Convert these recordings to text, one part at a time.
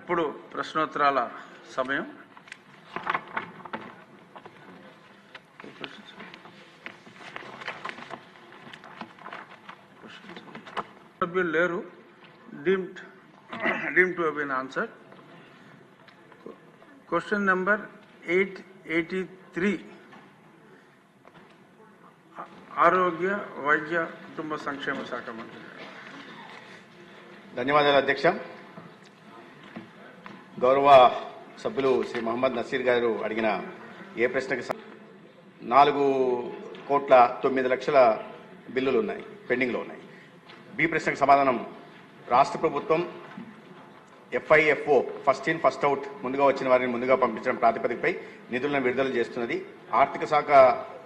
ఇప్పుడు ప్రశ్నోత్తరాల సమయం. సభ్యులు లేరు. Deemed to have been answered. Question number 883. ఆరోగ్య వైద్య కుటుంబ సంక్షేమ శాఖ మంత్రి. ధన్యవాదాలు అధ్యక్ష. గౌరవ సభ్యులు శ్రీ మహమ్మద్ నసీర్ గారు అడిగిన ఏ ప్రశ్నకి 4,09,00,000 బిల్లులు ఉన్నాయి, పెండింగ్లో ఉన్నాయి. బి ప్రశ్నకు సమాధానం రాష్ట్ర ప్రభుత్వం FIFO first in first out ముందుగా వచ్చిన వారిని ముందుగా పంపించడం ప్రాతిపదికపై నిధులను విడుదల చేస్తున్నది. ఆర్థిక శాఖ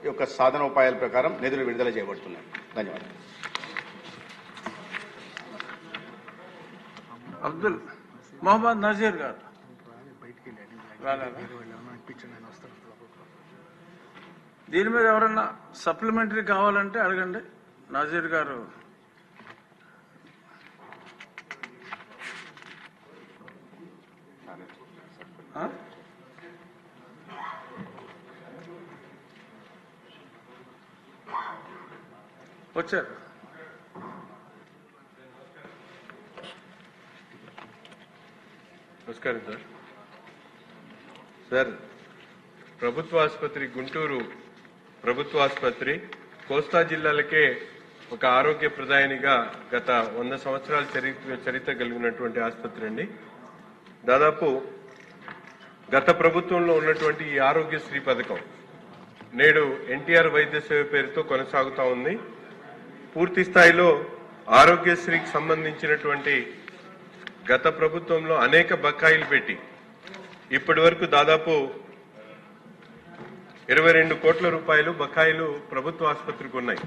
యొక్క సాధనోపాయాల ప్రకారం నిధులు విడుదల చేయబడుతున్నాయి. ధన్యవాదాలు. అబ్దుల్ మొహమ్మద్ నజీర్ గారు దీని మీద ఎవరన్నా సప్లిమెంటరీ కావాలంటే అడగండి. నజీర్ గారు వచ్చారు. నమస్కారం సార్. ప్రభుత్వ ఆసుపత్రి గుంటూరు ప్రభుత్వ ఆసుపత్రి కోస్తా జిల్లాలకే ఒక ఆరోగ్య ప్రదాయనిగా గత 100 సంవత్సరాల చరిత్ర కలిగినటువంటి ఆసుపత్రి అండి. దాదాపు గత ప్రభుత్వంలో ఉన్నటువంటి ఈ ఆరోగ్యశ్రీ పథకం నేడు ఎన్టీఆర్ వైద్య సేవ పేరుతో కొనసాగుతా ఉంది. పూర్తి స్థాయిలో ఆరోగ్యశ్రీకి సంబంధించినటువంటి గత ప్రభుత్వంలో అనేక బకాయిలు పెట్టి ఇప్పటి వరకు దాదాపు 22 కోట్ల రూపాయలు బకాయిలు ప్రభుత్వ ఆసుపత్రికి ఉన్నాయి.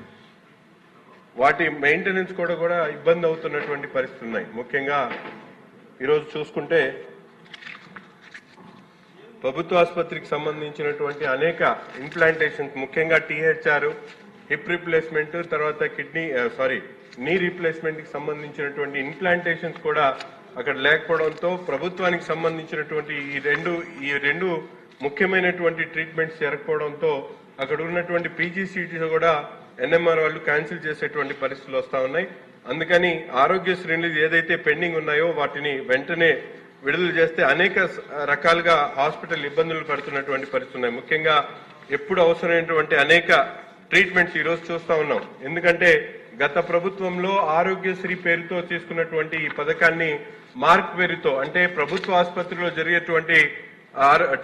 వాటి మెయింటెనెన్స్ కూడా ఇబ్బంది అవుతున్నటువంటి పరిస్థితులు ఉన్నాయి. ముఖ్యంగా ఈరోజు చూసుకుంటే ప్రభుత్వ ఆసుపత్రికి సంబంధించినటువంటి అనేక ఇంప్లాంటేషన్స్, ముఖ్యంగా THR, హిప్ రీప్లేస్మెంట్, తర్వాత నీ రీప్లేస్మెంట్ కి సంబంధించినటువంటి ఇంప్లాంటేషన్స్ కూడా అక్కడ లేకపోవడంతో ప్రభుత్వానికి సంబంధించినటువంటి ఈ రెండు ముఖ్యమైనటువంటి ట్రీట్మెంట్స్ జరగకపోవడంతో అక్కడ ఉన్నటువంటి PGCT కూడా NMR వాళ్ళు క్యాన్సిల్ చేసేటువంటి పరిస్థితులు వస్తా ఉన్నాయి. అందుకని ఆరోగ్యశ్రేణులు ఏదైతే పెండింగ్ ఉన్నాయో వాటిని వెంటనే విడుదల చేస్తే అనేక రకాలుగా హాస్పిటల్ ఇబ్బందులు పడుతున్నటువంటి పరిస్థితులు ఉన్నాయి. ముఖ్యంగా ఎప్పుడు అవసరమైనటువంటి అనేక ట్రీట్మెంట్స్ ఈ రోజు చూస్తా ఉన్నాం. ఎందుకంటే గత ప్రభుత్వంలో ఆరోగ్యశ్రీ పేరుతో తీసుకున్నటువంటి ఈ పథకాన్ని మార్క్ పేరుతో, అంటే ప్రభుత్వ ఆసుపత్రిలో జరిగేటువంటి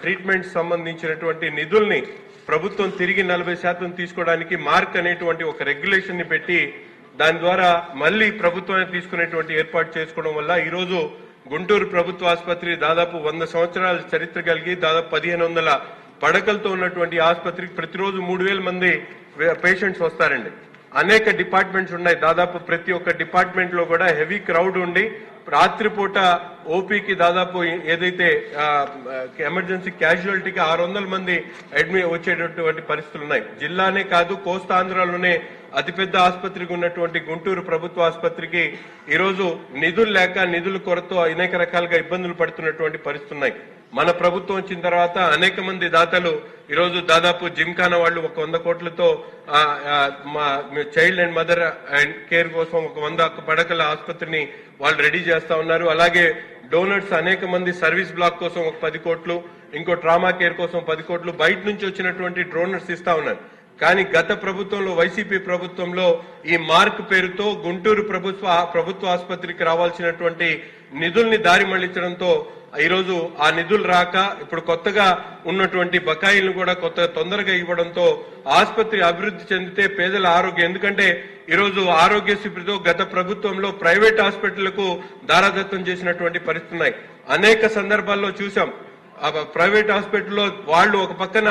ట్రీట్మెంట్స్ సంబంధించినటువంటి నిధుల్ని ప్రభుత్వం తిరిగి 40% తీసుకోవడానికి మార్క్ అనేటువంటి ఒక రెగ్యులేషన్ ని పెట్టి దాని ద్వారా మళ్లీ ప్రభుత్వాన్ని తీసుకునేటువంటి ఏర్పాటు చేసుకోవడం వల్ల ఈరోజు గుంటూరు ప్రభుత్వ ఆసుపత్రి దాదాపు 100 సంవత్సరాల చరిత్ర కలిగి దాదాపు 1500 పడకలతో ఉన్నటువంటి ఆసుపత్రికి ప్రతిరోజు 3000 మంది పేషెంట్స్ వస్తారండి. అనేక డిపార్ట్మెంట్స్ ఉన్నాయి. దాదాపు ప్రతి ఒక్క డిపార్ట్మెంట్ లో కూడా హెవీ క్రౌడ్ ఉండి రాత్రిపూట ఓపీకి దాదాపు ఏదైతే ఎమర్జెన్సీ క్యాజువాలిటీకి 600 మంది అడ్మిట్ వచ్చేటటువంటి పరిస్థితులు ఉన్నాయి. జిల్లానే కాదు కోస్తాంధ్రలోనే అతిపెద్ద ఆసుపత్రికి ఉన్నటువంటి గుంటూరు ప్రభుత్వ ఆసుపత్రికి ఈరోజు నిధులు లేక నిధుల కొరత అనేక రకాలుగా ఇబ్బందులు పడుతున్నటువంటి పరిస్థితులు ఉన్నాయి. మన ప్రభుత్వం వచ్చిన తర్వాత అనేక మంది దాతలు ఈరోజు దాదాపు జిమ్ఖానా వాళ్ళు 100 కోట్లతో child and mother and care కోసం 100 పడకల ఆసుపత్రిని వాళ్ళు రెడీ చేస్తా ఉన్నారు. అలాగే డోనర్స్ అనేక మంది సర్వీస్ బ్లాక్ కోసం 10 కోట్లు, ఇంకో ట్రామా కేర్ కోసం 10 కోట్లు బయట నుంచి వచ్చినటువంటి డోనర్స్ ఇస్తా ఉన్నారు. కానీ గత ప్రభుత్వంలో వైసీపీ ప్రభుత్వంలో ఈ మార్క్ పేరుతో గుంటూరు ప్రభుత్వ ఆసుపత్రికి రావాల్సినటువంటి నిధుల్ని దారి మళ్లించడంతో ఈరోజు ఆ నిధులు రాక ఇప్పుడు కొత్తగా ఉన్నటువంటి బకాయిలను కూడా తొందరగా ఇవ్వడంతో ఆసుపత్రి అభివృద్ధి చెందితే పేదల ఆరోగ్యం, ఎందుకంటే ఈరోజు ఆరోగ్యశ్రీతో గత ప్రభుత్వంలో ప్రైవేట్ హాస్పిటళ్లకు దారాదత్తం చేసినటువంటి పరిస్థితులు అనేక సందర్భాల్లో చూసాం. ప్రైవేట్ హాస్పిటల్లో వాళ్ళు ఒక పక్కన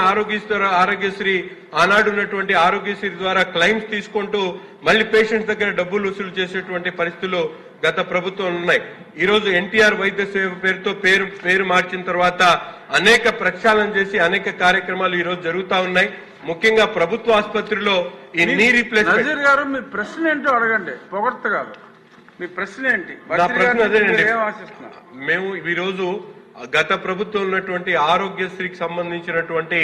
ఆరోగ్యశ్రీ ఆనాడు ఉన్నటువంటి ఆరోగ్యశ్రీ ద్వారా క్లెయిమ్స్ తీసుకుంటూ మళ్ళీ పేషెంట్స్ దగ్గర డబ్బులు వసూలు చేసేటువంటి పరిస్థితులు గత ప్రభుత్వం ఉన్నాయి. ఈ రోజు ఎన్టీఆర్ వైద్య సేవ పేరుతో పేరు మార్చిన తర్వాత అనేక ప్రక్షాళన చేసి అనేక కార్యక్రమాలు ఈ రోజు జరుగుతా ఉన్నాయి. ముఖ్యంగా ప్రభుత్వ ఆసుపత్రిలో ఈ నీ రీప్లేస్మెంట్. నజీర్ గారు మీ ప్రశ్న ఏంటో అడగండి, పొగడ్త కాదు. మీ ప్రశ్న ఏంటి? నా ప్రశ్న అదేనండి. ఏం ఆశిస్తున్నారు? మేము ఈరోజు గత ప్రభుత్వం ఉన్నటువంటి ఆరోగ్యశ్రీకి సంబంధించినటువంటి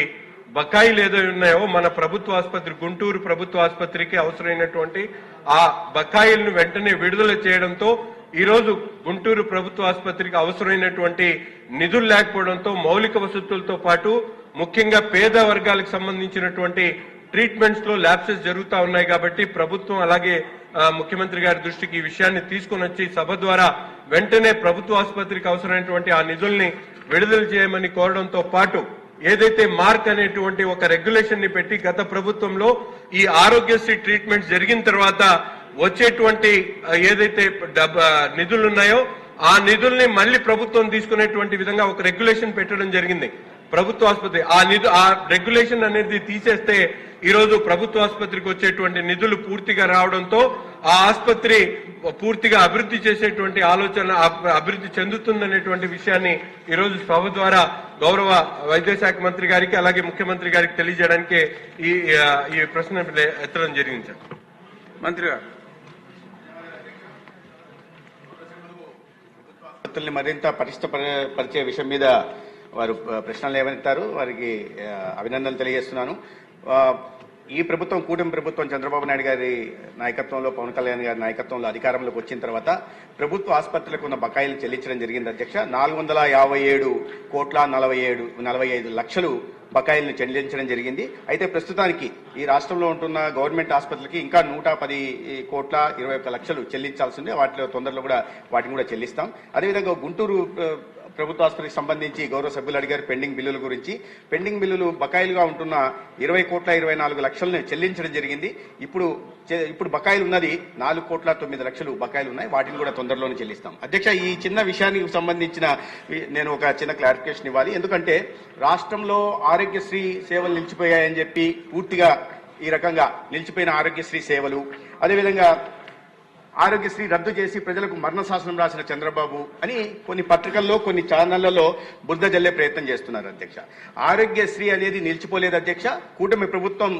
బకాయిలు ఏదో ఉన్నాయో మన ప్రభుత్వ ఆసుపత్రి గుంటూరు ప్రభుత్వ ఆసుపత్రికి అవసరమైనటువంటి ఆ బకాయిలను వెంటనే విడుదల చేయడంతో ఈ రోజు గుంటూరు ప్రభుత్వ ఆసుపత్రికి అవసరమైనటువంటి నిధులు లేకపోవడంతో మౌలిక వసతులతో పాటు ముఖ్యంగా పేద వర్గాలకు సంబంధించినటువంటి ట్రీట్మెంట్స్ లో ల్యాప్సెస్ జరుగుతా ఉన్నాయి కాబట్టి ప్రభుత్వం అలాగే ముఖ్యమంత్రి గారి దృష్టికి ఈ విషయాన్ని తీసుకుని వచ్చి సభ ద్వారా వెంటనే ప్రభుత్వ ఆసుపత్రికి అవసరమైనటువంటి ఆ నిధుల్ని విడుదల చేయమని కోరడంతో పాటు ఏదైతే మార్క్ అనేటువంటి ఒక రెగ్యులేషన్ ని పెట్టి గత ప్రభుత్వంలో ఈ ఆరోగ్యశ్రీ ట్రీట్మెంట్ జరిగిన తర్వాత వచ్చేటువంటి ఏదైతే నిధులు ఉన్నాయో ఆ నిధుల్ని మళ్ళీ ప్రభుత్వం తీసుకునేటువంటి విధంగా ఒక రెగ్యులేషన్ పెట్టడం జరిగింది ప్రభుత్వ ఆసుపత్రి. ఆ రెగ్యులేషన్ అనేది తీసేస్తే ఈ రోజు ప్రభుత్వ ఆసుపత్రికి వచ్చేటువంటి నిధులు పూర్తిగా రావడంతో ఆ ఆసుపత్రి పూర్తిగా అభివృద్ధి చేసేటువంటి ఆలోచన అభివృద్ధి చెందుతుందనేటువంటి విషయాన్ని ఈ రోజు సభ ద్వారా గౌరవ వైద్య శాఖ మంత్రి గారికి అలాగే ముఖ్యమంత్రి గారికి తెలియజేయడానికి ఈ ప్రశ్న ఎత్తడం జరిగింది సార్. మంత్రి గారు మరింత పరిచే విషయం మీద వారు ప్రశ్నలు లేవనెత్తారు. వారికి అభినందనలు తెలియజేస్తున్నాను. ఈ ప్రభుత్వం కూటమి ప్రభుత్వం చంద్రబాబు నాయుడు గారి నాయకత్వంలో పవన్ కళ్యాణ్ గారి నాయకత్వంలో అధికారంలోకి వచ్చిన తర్వాత ప్రభుత్వ ఆసుపత్రులకు ఉన్న బకాయిలు చెల్లించడం జరిగింది అధ్యక్ష. 457,47,45 లక్షలు బకాయిలను చెల్లించడం జరిగింది. అయితే ప్రస్తుతానికి ఈ రాష్ట్రంలో ఉంటున్న గవర్నమెంట్ ఆసుపత్రులకి ఇంకా 110,21 లక్షలు చెల్లించాల్సి ఉంది. వాటిలో తొందరలో కూడా వాటిని కూడా చెల్లిస్తాం. అదేవిధంగా గుంటూరు ప్రభుత్వ ఆసుపత్రికి సంబంధించి గౌరవ సభ్యులు అడిగారు పెండింగ్ బిల్లుల గురించి. పెండింగ్ బిల్లులు బకాయిలుగా ఉంటున్న 20,24 లక్షలను చెల్లించడం జరిగింది. ఇప్పుడు బకాయిలు ఉన్నది 4,09 లక్షలు బకాయిలు ఉన్నాయి. వాటిని కూడా తొందరలోనే చెల్లిస్తాం. అధ్యక్ష, ఈ చిన్న విషయానికి సంబంధించిన నేను ఒక చిన్న క్లారిఫికేషన్ ఇవ్వాలి. ఎందుకంటే రాష్ట్రంలో ఆరోగ్యశ్రీ సేవలు నిలిచిపోయాయని చెప్పి పూర్తిగా ఈ రకంగా నిలిచిపోయిన ఆరోగ్యశ్రీ సేవలు, అదేవిధంగా ఆరోగ్యశ్రీ రద్దు చేసి ప్రజలకు మరణ శాసనం రాసిన చంద్రబాబు అని కొన్ని పత్రికల్లో కొన్ని ఛానళ్లలో బురద జల్లే ప్రయత్నం చేస్తున్నారు అధ్యక్ష. ఆరోగ్యశ్రీ అనేది నిలిచిపోలేదు అధ్యక్ష. కూటమి ప్రభుత్వం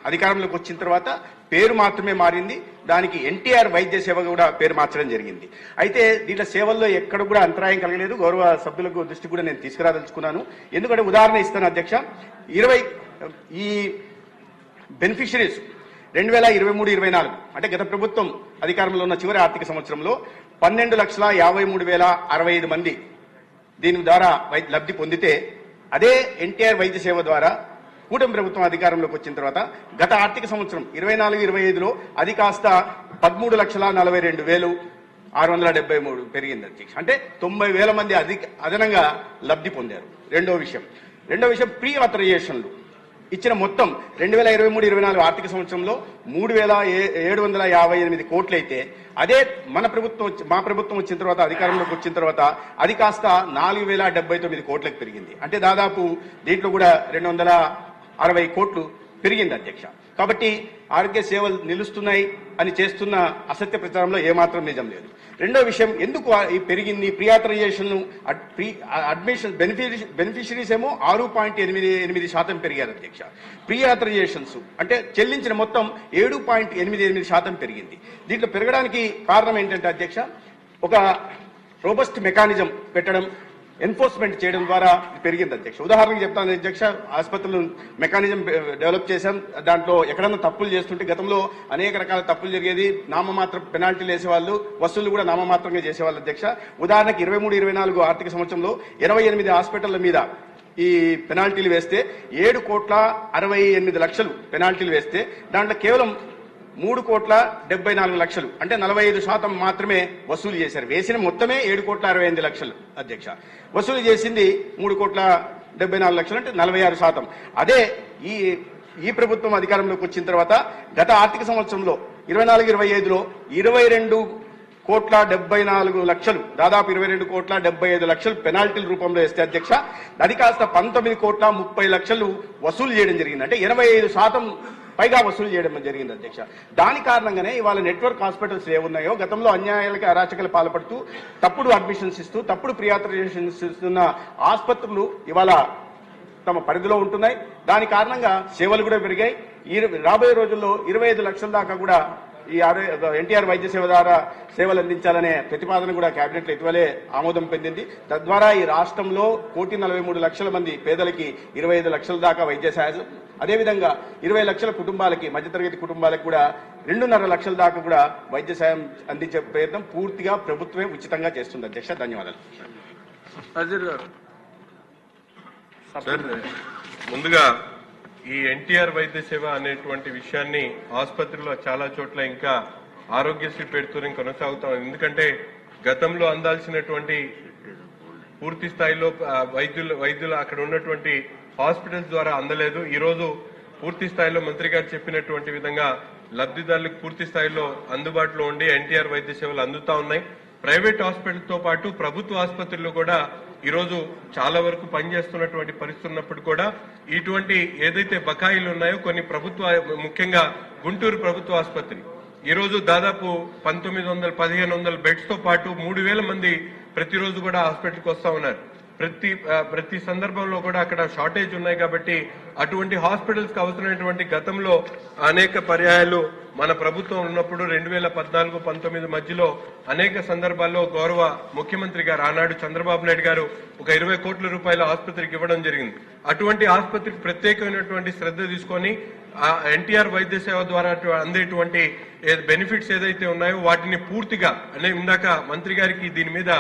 అధికారంలోకి వచ్చిన తర్వాత పేరు మాత్రమే మారింది. దానికి ఎన్టీఆర్ వైద్య సేవ కూడా పేరు మార్చడం జరిగింది. అయితే దీంట్లో సేవల్లో ఎక్కడ కూడా అంతరాయం కలగలేదు. గౌరవ సభ్యులకు దృష్టి కూడా నేను తీసుకురాదలుచుకున్నాను. ఎందుకంటే ఉదాహరణ ఇస్తాను అధ్యక్ష. ఈ బెనిఫిషరీస్ 2023-24 అంటే గత ప్రభుత్వం అధికారంలో ఉన్న చివరి ఆర్థిక సంవత్సరంలో 12,53,065 మంది దీని ద్వారా లబ్ధి పొందితే, అదే ఎన్టీఆర్ వైద్య సేవ ద్వారా కూటమి ప్రభుత్వం అధికారంలోకి వచ్చిన తర్వాత గత ఆర్థిక సంవత్సరం 24-25లో అది కాస్త 13,42,673 పెరిగింది అధ్యక్ష. అంటే 90,000 మంది అదనంగా లబ్ధి పొందారు. రెండో విషయం ప్రీ ఆథరైజేషన్లు ఇచ్చిన మొత్తం 2023-24 ఆర్థిక సంవత్సరంలో 3,758 కోట్లయితే, అదే మా ప్రభుత్వం వచ్చిన తర్వాత అధికారంలోకి వచ్చిన తర్వాత అది కాస్త 4,079 కోట్లకు పెరిగింది. అంటే దాదాపు దీంట్లో కూడా 260 కోట్లు పెరిగింది అధ్యక్ష. కాబట్టి ఆరోగ్య సేవలు నిలుస్తున్నాయి అని చేస్తున్న అసత్య ప్రచారంలో ఏమాత్రం నిజం లేదు. రెండో విషయం, ఎందుకు పెరిగింది ప్రీ ఆథరైజేషన్ అడ్మిషన్ బెనిఫిషరీస్ ఏమో 6.88% పెరిగారు అధ్యక్ష. ప్రీ ఆథరైజేషన్స్ అంటే చెల్లించిన మొత్తం 7.88% పెరిగింది. దీంట్లో పెరగడానికి కారణం ఏంటంటే అధ్యక్ష, ఒక రోబస్ట్ మెకానిజం పెట్టడం, ఎన్ఫోర్స్మెంట్ చేయడం ద్వారా పెరిగింది అధ్యక్ష. ఉదాహరణకు చెప్తాను అధ్యక్ష, ఆసుపత్రులు మెకానిజం డెవలప్ చేశాం. దాంట్లో ఎక్కడన్నా తప్పులు చేస్తుంటే గతంలో అనేక రకాల తప్పులు జరిగేది. నామమాత్ర పెనాల్టీలు వేసేవాళ్ళు, వసూళ్లు కూడా నామమాత్రంగా చేసేవాళ్ళు అధ్యక్ష. ఉదాహరణకి 23-24 ఆర్థిక సంవత్సరంలో 28 హాస్పిటళ్ల మీద ఈ పెనాల్టీలు వేస్తే 7,68 లక్షలు పెనాల్టీలు వేస్తే దాంట్లో కేవలం 3,74 లక్షలు అంటే 45% మాత్రమే వసూలు చేశారు. వేసిన మొత్తమే 7,65 లక్షలు అధ్యక్ష. వసూలు చేసింది 3,74 లక్షలు అంటే 46%. అదే ఈ ప్రభుత్వం అధికారంలోకి వచ్చిన తర్వాత గత ఆర్థిక సంవత్సరంలో 24-25లో 22,74 లక్షలు, దాదాపు 22,75 లక్షలు పెనాల్టీల రూపంలో వేస్తే అధ్యక్ష, అది కాస్త 19,30 లక్షలు వసూలు చేయడం జరిగింది. అంటే 85% పైగా వసూలు చేయడం జరిగింది అధ్యక్ష. దాని కారణంగానే ఇవాళ నెట్వర్క్ హాస్పిటల్స్ ఏమున్నాయో గతంలో అన్యాయాలకి అరాచకాలు పాల్పడుతూ తప్పుడు అడ్మిషన్స్ ఇస్తూ తప్పుడు ప్రీ ఆథరైజేషన్స్ ఇస్తున్న ఆసుపత్రులు ఇవాళ తమ పరిధిలో ఉంటున్నాయి. దాని కారణంగా సేవలు కూడా పెరిగాయి. రాబోయే రోజుల్లో 25 లక్షల దాకా కూడా ఈ ఎన్టీఆర్ వైద్య సేవ ద్వారా సేవలు అందించాలనే ప్రతిపాదన కూడా కేబినెట్లో ఇటీవలే ఆమోదం పొందింది. తద్వారా ఈ రాష్ట్రంలో 1,43,00,000 మంది పేదలకి 25 లక్షల దాకా వైద్య సాయం, అదేవిధంగా 20 లక్షల కుటుంబాలకి, మధ్యతరగతి కుటుంబాలకు కూడా 2.5 లక్షల దాకా కూడా వైద్య సాయం అందించే ప్రయత్నం పూర్తిగా ప్రభుత్వమే ఉచితంగా చేస్తుంది. అధ్యక్ష, ధన్యవాదాలు. నజీర్ గారు. సార్, ముందుగా ఈ ఎన్టీఆర్ వైద్య సేవ అనేటువంటి విషయాన్ని ఆసుపత్రిలో చాలా చోట్ల ఇంకా ఆరోగ్యశ్రీ పేరుతో కొనసాగుతాం. ఎందుకంటే గతంలో అందాల్సినటువంటి పూర్తి స్థాయిలో వైద్యులు అక్కడ ఉన్నటువంటి హాస్పిటల్స్ ద్వారా అందలేదు. ఈ రోజు పూర్తి స్థాయిలో మంత్రి గారు చెప్పినటువంటి విధంగా లబ్ధిదారులకు పూర్తి స్థాయిలో అందుబాటులో ఉండి ఎన్టీఆర్ వైద్య సేవలు అందుతా ఉన్నాయి. ప్రైవేట్ హాస్పిటల్తో పాటు ప్రభుత్వ ఆసుపత్రుల్లో కూడా ఈ రోజు చాలా వరకు పనిచేస్తున్నటువంటి పరిస్థితి ఉన్నప్పుడు కూడా ఇటువంటి ఏదైతే బకాయిలు ఉన్నాయో కొన్ని ప్రభుత్వ, ముఖ్యంగా గుంటూరు ప్రభుత్వ ఆసుపత్రి ఈ రోజు దాదాపు 1,900-1,500 బెడ్స్ తో పాటు 3,000 మంది ప్రతిరోజు కూడా హాస్పిటల్కి వస్తా ఉన్నారు. ప్రతి సందర్భంలో కూడా అక్కడ షార్టేజ్ ఉన్నాయి. కాబట్టి అటువంటి హాస్పిటల్స్ కి అవసరమైనటువంటి గతంలో అనేక పర్యాయాలు మన ప్రభుత్వం ఉన్నప్పుడు 2014-19 మధ్యలో అనేక సందర్భాల్లో గౌరవ ముఖ్యమంత్రి గారు ఆనాడు చంద్రబాబు నాయుడు గారు ఒక 20 కోట్ల రూపాయల ఆసుపత్రికి ఇవ్వడం జరిగింది. అటువంటి ఆసుపత్రికి ప్రత్యేకమైనటువంటి శ్రద్ధ తీసుకొని ఎన్టీఆర్ వైద్య సేవ ద్వారా అందేటువంటి బెనిఫిట్స్ ఏదైతే ఉన్నాయో వాటిని పూర్తిగా, అంటే ఇందాక మంత్రి గారికి దీని మీద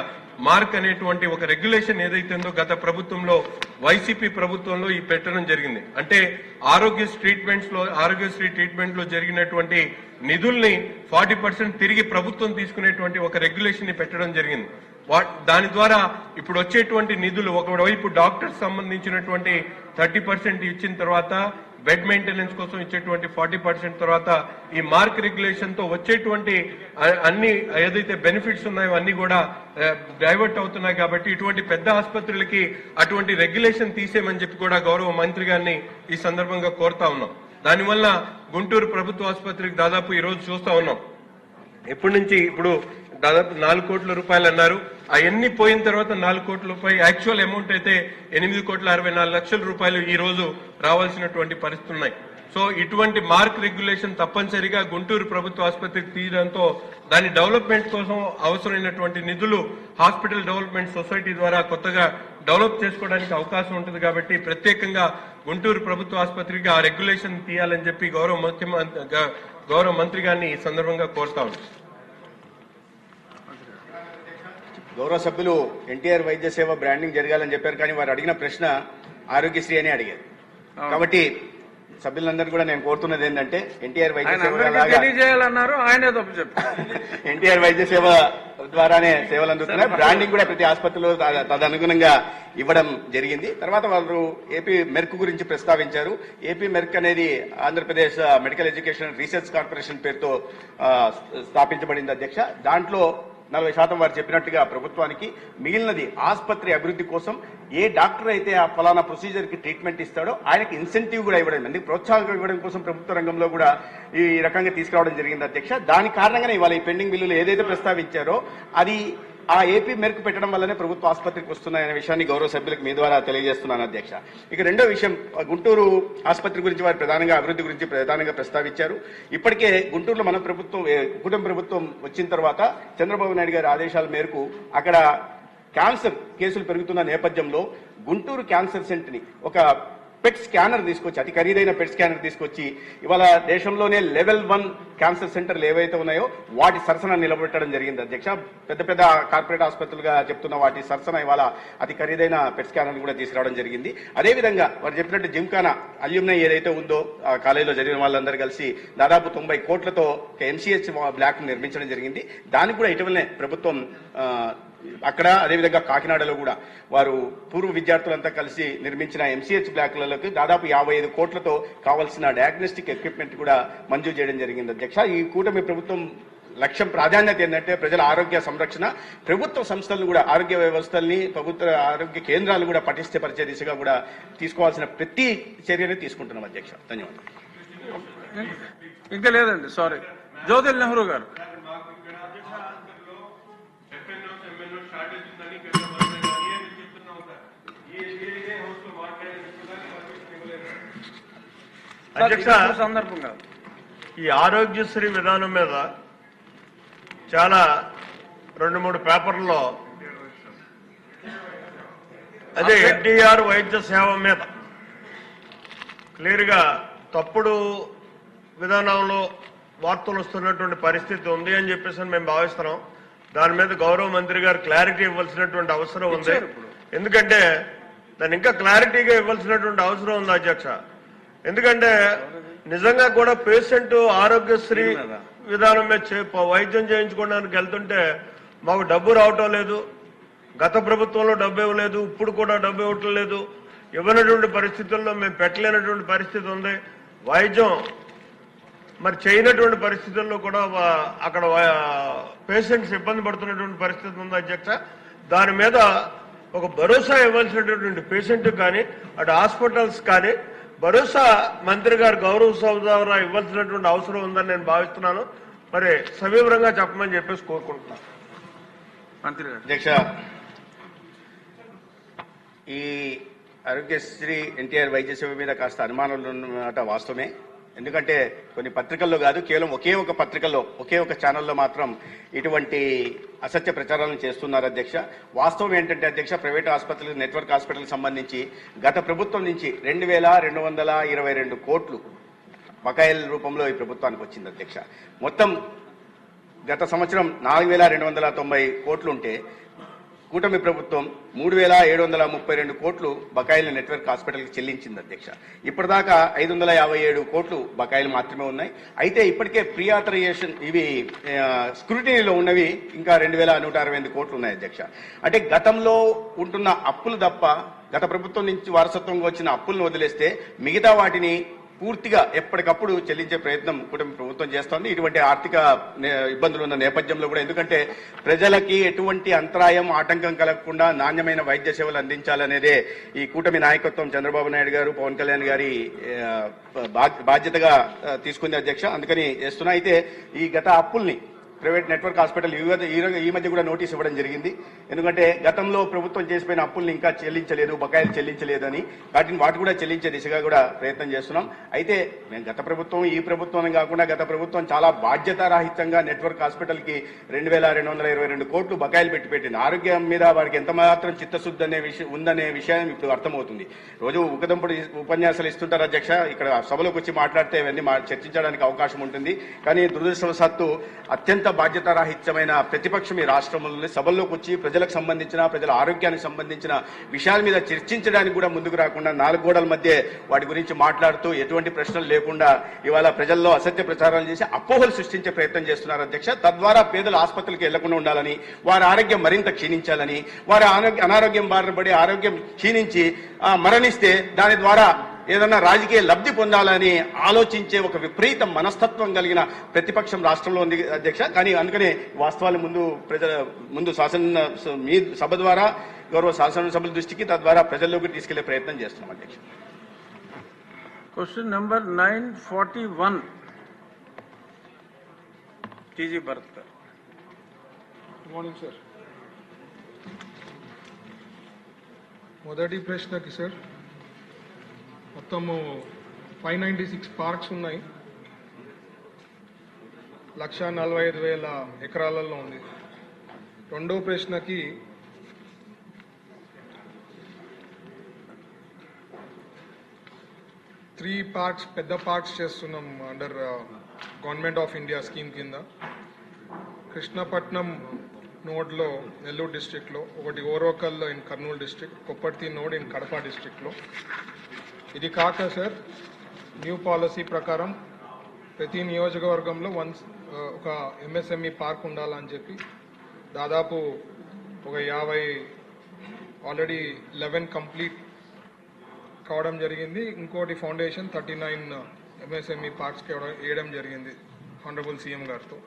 మార్క్ అనేటువంటి ఒక రెగ్యులేషన్ ఏదైతే ఉందో గత ప్రభుత్వంలో వైసీపీ ప్రభుత్వంలో ఈ పెట్టడం జరిగింది. అంటే ఆరోగ్యశ్రీ ట్రీట్మెంట్ లో జరిగినటువంటి నిధుల్ని 40% తిరిగి ప్రభుత్వం తీసుకునేటువంటి ఒక రెగ్యులేషన్ ని పెట్టడం జరిగింది. దాని ద్వారా ఇప్పుడు వచ్చేటువంటి నిధులు ఒకవైపు డాక్టర్స్ సంబంధించినటువంటి 30% ఇచ్చిన తర్వాత బెడ్ మెయింటెనెన్స్ కోసం ఇచ్చేటువంటి 40% తర్వాత ఈ మార్క్ రెగ్యులేషన్ తో వచ్చేటువంటి అన్ని ఏదైతే బెనిఫిట్స్ ఉన్నాయో అన్ని కూడా డైవర్ట్ అవుతున్నాయి. కాబట్టి ఇటువంటి పెద్ద ఆసుపత్రులకి అటువంటి రెగ్యులేషన్ తీసేయమని చెప్పి కూడా గౌరవ మంత్రి గారిని ఈ సందర్భంగా కోరుతా ఉన్నాం. దానివల్ల గుంటూరు ప్రభుత్వ ఆసుపత్రికి దాదాపు ఈ రోజు చూస్తా ఉన్నాం ఎప్పటి నుంచి ఇప్పుడు దాదాపు 4 కోట్ల రూపాయలు అన్నారు. అవన్నీ పోయిన తర్వాత 4 కోట్ల రూపాయలు యాక్చువల్ అమౌంట్ అయితే 8,64,00,000 రూపాయలు ఈ రోజు రావాల్సినటువంటి పరిస్థితులు ఉన్నాయి. సో ఇటువంటి మార్క్ రెగ్యులేషన్ తప్పనిసరిగా గుంటూరు ప్రభుత్వ ఆసుపత్రికి తీయడంతో దాని డెవలప్మెంట్ కోసం అవసరమైనటువంటి నిధులు హాస్పిటల్ డెవలప్మెంట్ సొసైటీ ద్వారా కొత్తగా డెవలప్ చేసుకోవడానికి అవకాశం ఉంటుంది. కాబట్టి ప్రత్యేకంగా గుంటూరు ప్రభుత్వ ఆసుపత్రికి ఆ రెగ్యులేషన్ తీయాలని చెప్పి గౌరవ మంత్రి గారిని ఈ సందర్భంగా కోరుతా ఉన్నాం. గౌరవ సభ్యులు ఎన్టీఆర్ వైద్య సేవ బ్రాండింగ్ జరగాలని చెప్పారు, కానీ వారు అడిగిన ప్రశ్న ఆరోగ్యశ్రీ అని అడిగారు. కాబట్టి సభ్యులందరూ కూడా నేను కోరుతున్నది ఏంటంటే ఎన్టీఆర్ వైద్య సేవ తెలియజేయాలన్నారు, ఆయనే తప్పు చెప్పారు. ఎన్టీఆర్ వైద్య సేవ ద్వారానే సేవలు అందుతున్నాయి. బ్రాండింగ్ కూడా ప్రతి ఆసుపత్రిలో తదనుగుణంగా ఇవ్వడం జరిగింది. తర్వాత వారు ఏపీ మెర్క్ గురించి ప్రస్తావించారు. ఏపీ మెర్క్ అనేది Andhra Pradesh medical education research corporation పేరుతో స్థాపించబడింది. అధ్యక్ష, దాంట్లో 40% వారు చెప్పినట్టుగా ప్రభుత్వానికి, మిగిలినది ఆసుపత్రి అభివృద్ధి కోసం ఏ డాక్టర్ అయితే ఆ ఫలానా ప్రొసీజర్ కి ట్రీట్మెంట్ ఇస్తాడో ఆయనకి ఇన్సెంటివ్ కూడా ఇవ్వడం, ఎందుకు ప్రోత్సాహం ఇవ్వడం కోసం ప్రభుత్వ రంగంలో కూడా ఈ రకంగా తీసుకురావడం జరిగింది. అధ్యక్ష, దాని కారణంగానే ఇవాళ ఈ పెండింగ్ బిల్లులు ఏదైతే ప్రస్తావించారో అది ఆ ఏపీ మెరుకు పెట్టడం వల్లనే ప్రభుత్వ ఆసుపత్రికి వస్తున్నాయనే విషయాన్ని గౌరవ సభ్యులకు మీ ద్వారా తెలియజేస్తున్నాను. అధ్యక్ష, ఇక రెండో విషయం, గుంటూరు ఆసుపత్రి గురించి వారు ప్రధానంగా అభివృద్ధి గురించి ప్రధానంగా ప్రస్తావించారు. ఇప్పటికే గుంటూరులో మన ప్రభుత్వం, కుటుంబ ప్రభుత్వం వచ్చిన తర్వాత చంద్రబాబు నాయుడు గారి ఆదేశాల మేరకు అక్కడ క్యాన్సర్ కేసులు పెరుగుతున్న నేపథ్యంలో గుంటూరు క్యాన్సర్ సెంటర్ ని ఒక పెట్ స్కానర్ తీసుకొచ్చి, అతి ఖరీదైన పెట్ స్కానర్ తీసుకొచ్చి ఇవాళ దేశంలోనే లెవెల్ 1 క్యాన్సర్ సెంటర్లు ఏవైతే ఉన్నాయో వాటి సరసన నిలబెట్టడం జరిగింది. అధ్యక్ష, పెద్ద పెద్ద కార్పొరేట్ ఆసుపత్రులుగా చెప్తున్న వాటి సరసన ఇవాళ అతి ఖరీదైన పెట్ స్కానర్ కూడా తీసుకురావడం జరిగింది. అదేవిధంగా వారు చెప్పినట్టు జిమ్ఖానా అల్యూమినై ఏదైతే ఉందో ఆ కాలేజీలో జరిగిన వాళ్ళందరూ కలిసి దాదాపు 90 కోట్లతో ఎంసీహెచ్ బ్లాక్ నిర్మించడం జరిగింది. దానికి కూడా ఇటీవలనే ప్రభుత్వం అక్కడ, అదేవిధంగా కాకినాడలో కూడా వారు పూర్వ విద్యార్థులంతా కలిసి నిర్మించిన ఎంసీహెచ్ బ్లాక్లలోకి దాదాపు 55 కోట్లతో కావాల్సిన డయాగ్నోస్టిక్ ఎక్విప్మెంట్ కూడా మంజూరు చేయడం జరిగింది. అధ్యక్ష, ఈ కూటమి ప్రభుత్వం లక్ష్యం, ప్రాధాన్యత ఏంటంటే ప్రజల ఆరోగ్య సంరక్షణ, ప్రభుత్వ సంస్థలను కూడా, ఆరోగ్య వ్యవస్థల్ని, ప్రభుత్వ ఆరోగ్య కేంద్రాలు కూడా పటిష్టపరిచే దిశగా కూడా తీసుకోవాల్సిన ప్రతి చర్యని తీసుకుంటున్నాం. అధ్యక్ష, ధన్యవాదాలు. ఇంకా లేదండి, సారీ. జ్యోతిల్ నెహ్రూ గారు. అధ్యక్ష, సందర్భంగా ఈ ఆరోగ్యశ్రీ విధానం మీద చాలా 2-3 పేపర్లలో అదే ఎన్టీఆర్ వైద్య సేవ మీద క్లియర్గా తప్పుడు విధానంలో వార్తలు వస్తున్నటువంటి పరిస్థితి ఉంది అని చెప్పేసి మేము భావిస్తున్నాం. దాని మీద గౌరవ మంత్రి గారు క్లారిటీ ఇవ్వాల్సినటువంటి అవసరం ఉంది. ఎందుకంటే దాన్ని ఇంకా క్లారిటీగా ఇవ్వాల్సినటువంటి అవసరం ఉంది అధ్యక్ష. ఎందుకంటే నిజంగా కూడా పేషెంట్ ఆరోగ్యశ్రీ విధానం మీద వైద్యం చేయించుకోవడానికి వెళ్తుంటే మాకు డబ్బు రావటం లేదు, గత ప్రభుత్వంలో డబ్బు ఇవ్వలేదు, ఇప్పుడు కూడా డబ్బు ఇవ్వటం లేదు, ఇవ్వనటువంటి పరిస్థితుల్లో మేము పెట్టలేనటువంటి పరిస్థితి ఉంది. వైద్యం మరి చేయనటువంటి పరిస్థితుల్లో కూడా అక్కడ పేషెంట్స్ ఇబ్బంది పడుతున్నటువంటి పరిస్థితి ఉంది అధ్యక్ష. దాని మీద ఒక భరోసా ఇవ్వాల్సినటువంటి పేషెంట్ కానీ అటు హాస్పిటల్స్ కానీ భరోసా మంత్రి గారు గౌరవ సభ ద్వారా ఇవ్వాల్సినటువంటి అవసరం ఉందని నేను భావిస్తున్నాను. మరి సవివరంగా చెప్పమని చెప్పేసి కోరుకుంటున్నాను. మంత్రి గారు. అధ్యక్ష, ఈ ఆరోగ్యశ్రీ ఎన్టీఆర్ వైద్య సేవ మీద కాస్త అనుమానాలు ఉన్నమాట వాస్తవమే. ఎందుకంటే కొన్ని పత్రికల్లో కాదు, కేవలం ఒకే ఒక పత్రికల్లో, ఒకే ఒక ఛానల్లో మాత్రం ఇటువంటి అసత్య ప్రచారాలను చేస్తున్నారు అధ్యక్ష. వాస్తవం ఏంటంటే అధ్యక్ష, ప్రైవేట్ ఆసుపత్రులు, నెట్వర్క్ హాస్పిటల్కి సంబంధించి గత ప్రభుత్వం నుంచి 2,222 కోట్లు బకాయిల రూపంలో ఈ ప్రభుత్వానికి వచ్చింది అధ్యక్ష. మొత్తం గత సంవత్సరం 4,290 కోట్లు ఉంటే కూటమి ప్రభుత్వం 3,732 కోట్లు బకాయిలు నెట్వర్క్ హాస్పిటల్కి చెల్లించింది అధ్యక్ష. ఇప్పటిదాకా 557 కోట్లు బకాయిలు మాత్రమే ఉన్నాయి. అయితే ఇప్పటికే ప్రీ ఆథరైజేషన్ ఇవి స్క్రూటినీలో ఉన్నవి ఇంకా 2,168 కోట్లు ఉన్నాయి అధ్యక్ష. అంటే గతంలో ఉంటున్న అప్పులు తప్ప, గత ప్రభుత్వం నుంచి వారసత్వంగా వచ్చిన అప్పులను వదిలేస్తే మిగతా వాటిని పూర్తిగా ఎప్పటికప్పుడు చెల్లించే ప్రయత్నం కూటమి ప్రభుత్వం చేస్తోంది. ఇటువంటి ఆర్థిక ఇబ్బందులు ఉన్న నేపథ్యంలో కూడా, ఎందుకంటే ప్రజలకి ఎటువంటి అంతరాయం, ఆటంకం కలగకుండా నాణ్యమైన వైద్య సేవలు అందించాలనేదే ఈ కూటమి నాయకత్వం చంద్రబాబు నాయుడు గారు, పవన్ కళ్యాణ్ గారి బాధ్యతగా తీసుకుంది అధ్యక్ష. అందుకని చేస్తున్నా. అయితే ఈ గత అప్పుల్ని ప్రైవేట్ నెట్వర్క్ హాస్పిటల్ ఈ మధ్య కూడా నోటీస్ ఇవ్వడం జరిగింది. ఎందుకంటే గతంలో ప్రభుత్వం చేసిపోయిన అప్పుల్ని ఇంకా చెల్లించలేదు, బకాయిలు చెల్లించలేదు అని, వాటి కూడా చెల్లించే దిశగా కూడా ప్రయత్నం చేస్తున్నాం. అయితే మేము గత ప్రభుత్వం, ఈ ప్రభుత్వం కాకుండా గత ప్రభుత్వం చాలా బాధ్యతారాహిత్యంగా నెట్వర్క్ హాస్పిటల్కి 2,222 కోట్లు బకాయిలు పెట్టింది. ఆరోగ్యం మీద వారికి ఎంత మాత్రం చిత్తశుద్ధి అనే విషయం ఉందనే విషయం ఇప్పుడు అర్థమవుతుంది. రోజు ఉకదంపుడు ఉపన్యాసాలు ఇస్తుంటారు అధ్యక్ష. ఇక్కడ సభలోకి వచ్చి మాట్లాడితే ఇవన్నీ చర్చించడానికి అవకాశం ఉంటుంది. కానీ దురదృష్టవశాత్తు అత్యంత బాధ్యతారాహిత్యమైన ప్రతిపక్షం ఈ రాష్ట్రంలో సభల్లోకి వచ్చి ప్రజలకు సంబంధించిన, ప్రజల ఆరోగ్యానికి సంబంధించిన విషయాల మీద చర్చించడానికి కూడా ముందుకు రాకుండా 4 గోడల మధ్య వాటి గురించి మాట్లాడుతూ ఎటువంటి ప్రశ్నలు లేకుండా ఇవాళ ప్రజల్లో అసత్య ప్రచారాలు చేసి అపోహలు సృష్టించే ప్రయత్నం చేస్తున్నారు అధ్యక్ష. తద్వారా పేదలు ఆసుపత్రులకు వెళ్లకుండా ఉండాలని, వారి ఆరోగ్యం మరింత క్షీణించాలని, వారి అనారోగ్యం బారిన పడి ఆరోగ్యం క్షీణించి మరణిస్తే దాని ద్వారా ఏదన్నా రాజకీయ లబ్ధి పొందాలని ఆలోచించే ఒక విపరీత మనస్తత్వం కలిగిన ప్రతిపక్షం రాష్ట్రంలో ఉంది అధ్యక్ష. కానీ అందుకనే వాస్తవాలు ముందు మీ సభ ద్వారా గౌరవ శాసనసభల దృష్టికి, తద్వారా ప్రజల్లోకి తీసుకెళ్లే ప్రయత్నం చేస్తున్నాం అధ్యక్ష. క్వశ్చన్ నెంబర్ 941 టీజీ భరత్ గారు. Good morning sir. మొదటి ప్రశ్నకి సార్, మొత్తము 596 పార్క్స్ ఉన్నాయి, 1,45,000 ఎకరాలలో ఉంది. రెండో ప్రశ్నకి 3 పార్క్స్, పెద్ద పార్క్స్ చేస్తున్నాం under government of India scheme కింద. కృష్ణపట్నం నోడ్లో నెల్లూరు డిస్ట్రిక్ట్లో, ఒకటి Orvakal in Kurnool district, Kopparthi node in Kadapa డిస్ట్రిక్ట్లో. ఇది కాక సార్, న్యూ పాలసీ ప్రకారం ప్రతి నియోజకవర్గంలో ఒక ఎంఎస్ఎంఈ పార్క్ ఉండాలని చెప్పి దాదాపు ఒక 50 ఆల్రెడీ 11 కంప్లీట్ కావడం జరిగింది. ఇంకోటి ఫౌండేషన్ 39 ఎంఎస్ఎంఈ పార్క్స్కి వేయడం జరిగింది హానరబుల్ సీఎం గారితో.